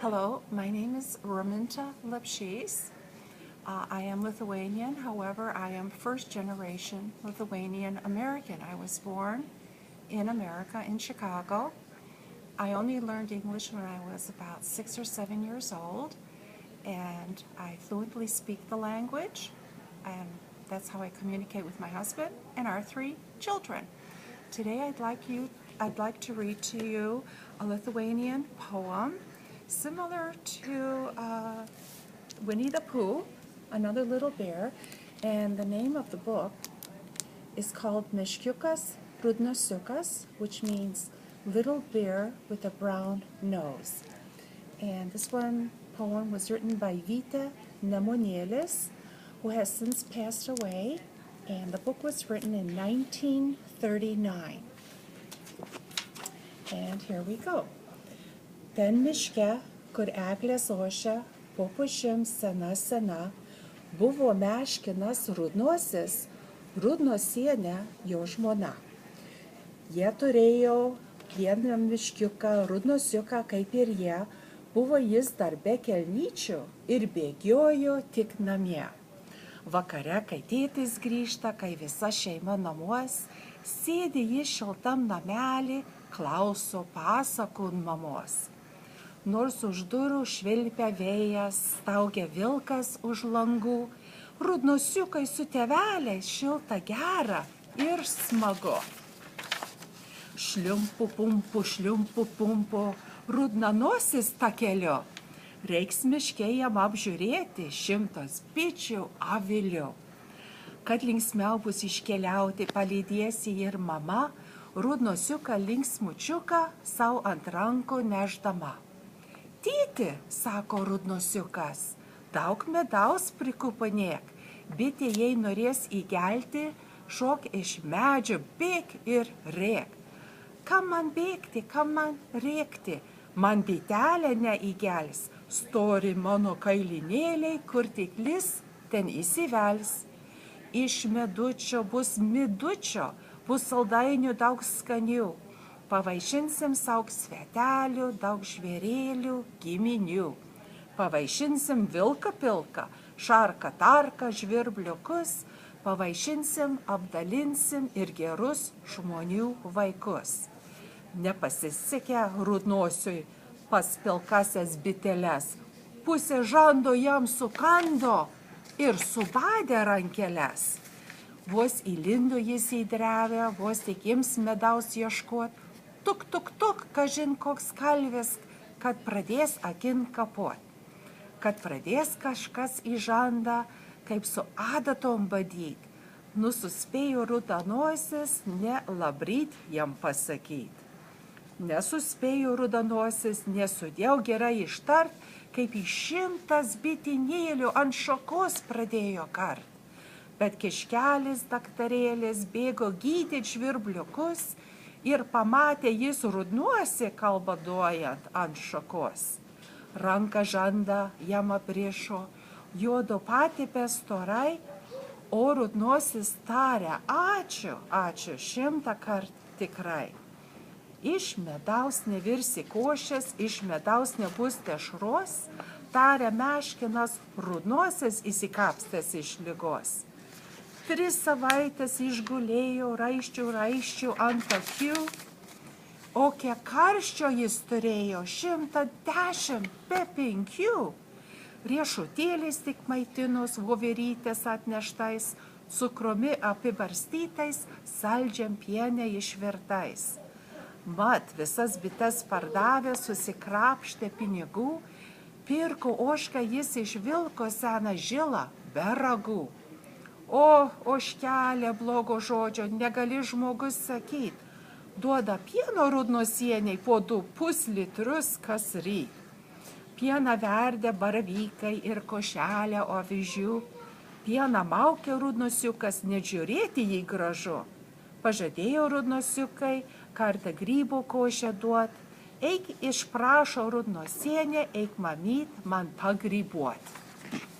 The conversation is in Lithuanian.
Hello, my name is Raminta Lepshys. I am Lithuanian, however, I am first generation Lithuanian American. I was born in America, in Chicago. I only learned English when I was about 6 or 7 years old, and I fluently speak the language, and that's how I communicate with my husband and our 3 children. Today I'd like to read to you a Lithuanian poem similar to Winnie the Pooh, another little bear, and the name of the book is called Meškiukas Rudnosiukas, which means little bear with a brown nose. And this poem was written by Vytė Nemunėlis, who has since passed away, and the book was written in 1939. And here we go. Ten miške, kur eglės ošia, po pušim sena, buvo Meškinas Rudnosis, Rudnosienė jo žmona. Jie turėjo vieną miškiuką, Rudnosiuką kaip ir jie, buvo jis dar be kelnyčių ir bėgiojo tik namie. Vakare, kai tėtis grįžta, kai visa šeima namuos, sėdi jis šiltam namelį, klauso pasakų mamos. Nors už durų švilpia vėjas, staugia vilkas už langų, Rudnosiukai su tėveliais šilta gera ir smagu. Šliumpu pumpu, Rudnanosis takeliu, reiks miške jam apžiūrėti 100 bičių avilių. Kad linksmiau bus iškeliauti, palydėsi ir mama, Rudnosiuką linksmučiuką sau ant rankų neždama. Tėti, sako Rudnosiukas, daug medaus prikupanėk, bitė jei norės įgelti, šok iš medžio, bėk ir rėk. Kam man bėgti, kam man rėkti, man bitelė neįgels, stori mano kailinėliai, kur tik lis, ten įsivels. Iš medučio bus midučio, bus saldainių daug skanių, pavaišinsim sauk svetelių, daug žvėrėlių, giminių. Pavaišinsim vilką pilką, šarką tarką, žvirbliukus, pavaišinsim, apdalinsim ir gerus žmonių vaikus. Nepasisekė Rudnosiui pas pilkasias biteles, pusė žando jam sukando ir subadė rankeles. Vos įlindo jis į drevę, vos tik ims medaus ieškot, tuk, kažin koks kalvis, kad pradės akin kapot. Kad pradės kažkas į žandą, kaip su adatom badyt, nususpėjo Rudanosis, ne labryt jam pasakyt. Nesuspėjo Rudanosis, nesudėjau gerai ištart, kaip į 100 bitinėlių ant šakos pradėjo kart. Bet kiškelis daktarėlis bėgo gydyt žvirbliukus ir pamatė jis Rudnosį kalbaduojant ant šakos. Ranka žanda jam aprišo, juodo patipė storai, o Rudnosis tarė ačiū, 100 kart tikrai. Iš medaus nevirsi košės, iš medaus nebus dešros, tarė Meškinas, Rudnosis įsikapstęs iš ligos. 3 savaitės išgulėjo raiščių ant akių, o kiek karščio jis turėjo, 110 be 5. Riešutėliais tik maitinus voverytės atneštais, cukrumi apibarstytais, saldžiam piene išvirtais. Mat, visas bites pardavė, susikrapštė pinigų, pirko ožką jis iš vilko seną žilą be ragų. O, ožkelė blogo žodžio, negali žmogus sakyt, duoda pieno Rudnosieniai po 2,5 litrus kas ryt. Pieną verdė baravykai ir košelė avižių, pieną maukė Rudnosiukas, nežiūrėti jį gražu. Pažadėjo Rudnosiukai, kartą grybo košę duot, eik išprašo Rudnosienė, eik mamyt man pagrybuot.